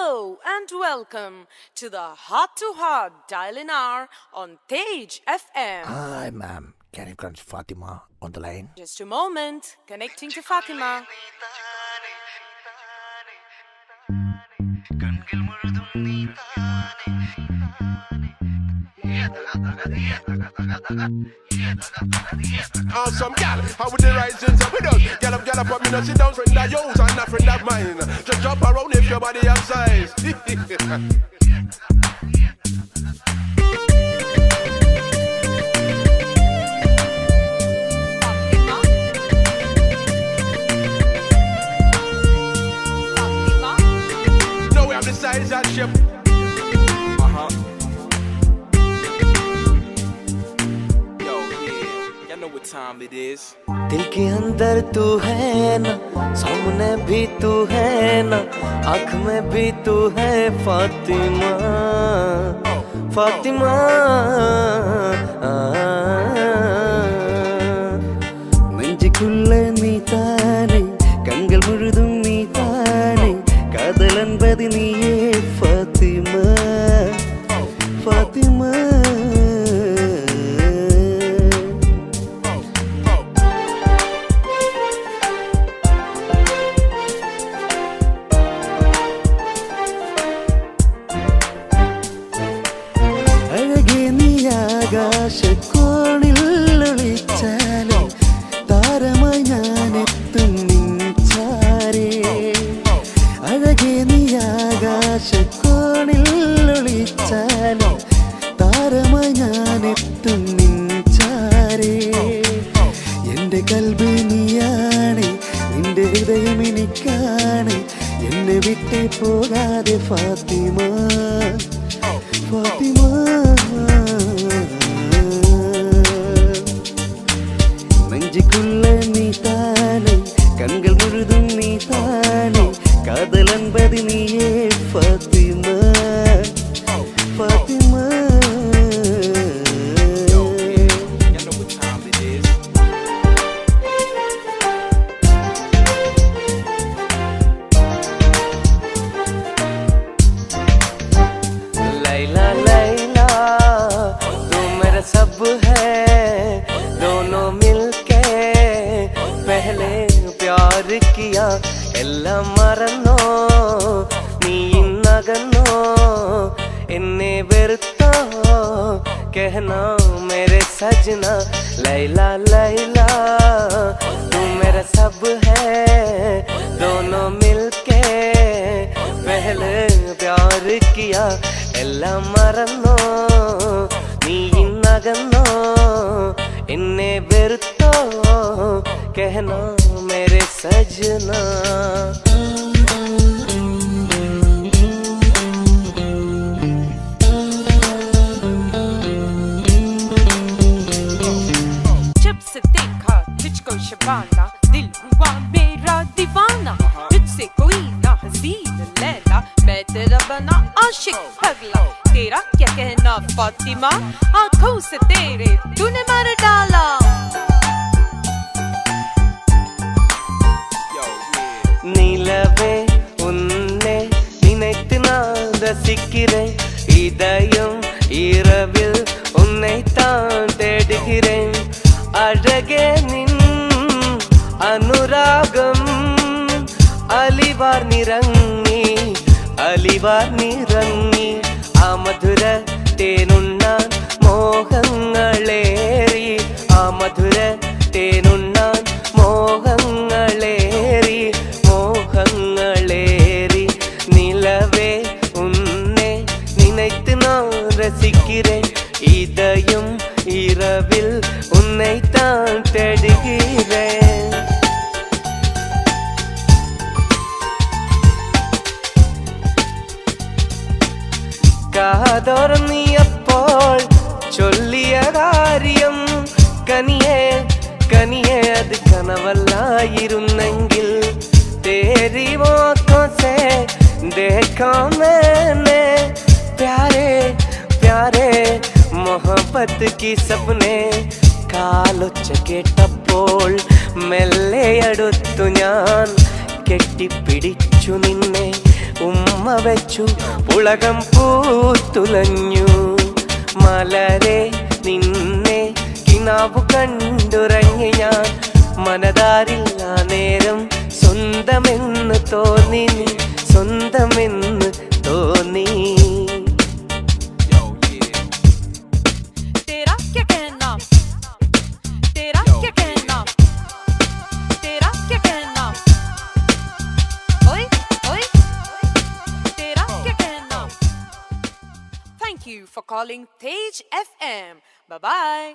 Hello and welcome to the Heart to Heart Dial-In Hour on Tej FM. Hi, ma'am. Can you connect Fatima on the line? Just a moment, connecting to Fatima. Awesome gal, how would the rising up with us? Gal up, but me not sit down, friend of yours and not friend of mine. Just jump around if your body has size. Now we have the size and shape. What time it is? दिल के अंदर तू है ना, सामने भी तू है ना, आँख में भी तू है फातिमा, फातिमा। നെഞ്ചുക്കുള്ള നീ താനെ, കൺകൾ മുഴുതും നീ താനെ, കാതൽ അൻപത് നീയേ ഫാത്തിമ, ഫാത്തിമ. ആകാശക്കോണിൽ ഒളിച്ചാലും താരമായി ഞാനെത്തും നിൻചാരേ. അഴകേ നീ ആകാശക്കോണിൽ ഒളിച്ചാലും താരമായി ഞാനെത്തും നിൻചാരേ. എൻ്റെ കൽബ് നീയാണ്, നിന്റെ ഹൃദയം എനിക്കാണ്, എന്നെ വിട്ടേ പോകാതെ ഫാത്തിമ, ഫാത്തിമ. നെഞ്ചുക്കുള്ള നീ താനെ, കൺകൾ മുഴുതും നീ താനെ, കാതൽ അൻപത് നീയേ ഫാത്തിമ, ഫാത്തിമ. लैला लैला तू मेरा सब है, दोनों मिलके पहले प्यार किया, എല്ലാം മറന്നോ നീ ഇന്നകന്നോ, എന്നെ വെറുത്തോ कहना मेरे सजना. लैला लैला तू मेरा सब है, दोनों मिलके पहले प्यार किया, എല്ലാം മറന്നോ നീ ഇന്നകന്നോ, എന്നെ വെറുത്തോ कहना मेरे सजना. जब से देखा तुझको शबाना, दिल हुआ मेरा दीवाना, तुझसे कोई ना हसीन लैला, मैं तेरा बना आशिक पगला. तेरा क्या कहना फातिमा, आंखों से तेरे तूने मार डाला. நிலவே உன்னை நினைத்து நான் ரசிக்கிறேன், இதயம் இரவில் உன்னைத்தான் தேடுகிறேன். அழகே நின் അനുരാഗം അലിവാർ നിറങ്ങി, അലിവാർ നിറങ്ങി. ആ മധുര തേനുണ്ണാൻ മോഹങ്ങളേറി, ആ മധുര തേനുണ്ണാൻ മോഹങ്ങളേറി, മോഹങ്ങളേറി. നിലവേ ഉന്നെ നിனைத்து நான் ரசிக்கிறேன், இதயம் இரவில் உன்னைத்தான் தேடுகிறேன். കാതോരം നീ അപ്പോൾ ചൊല്ലിയ കാര്യം കനിയേ കനിയേ അത് കനവല്ലായിരുന്നെങ്കിൽ, तेरी आँखों से देखा मैंने प्यारे प्यारे मोहब्बत की सपने. കാലൊച്ച കേട്ടപ്പോൾ മെല്ലെ അടുത്തു ഞാൻ കെട്ടിപ്പിടിച്ചു നിന്നെ, ഉമ്മ വെച്ചു ഉലകം പൂത്തുലഞ്ഞു മലരെ നിന്നെ കിനാവു കണ്ടുറങ്ങി ഞാൻ മനതാരില്ല നേരം സ്വന്തമെന്ന് തോന്നി നീ സ്വന്തമെന്ന് തോന്നി Yo, yeah. तेरा क्या कहना तेरा क्या कहना तेरा क्या कहना ओए ओए तेरा क्या कहना Thank you for calling Tej FM. Bye bye.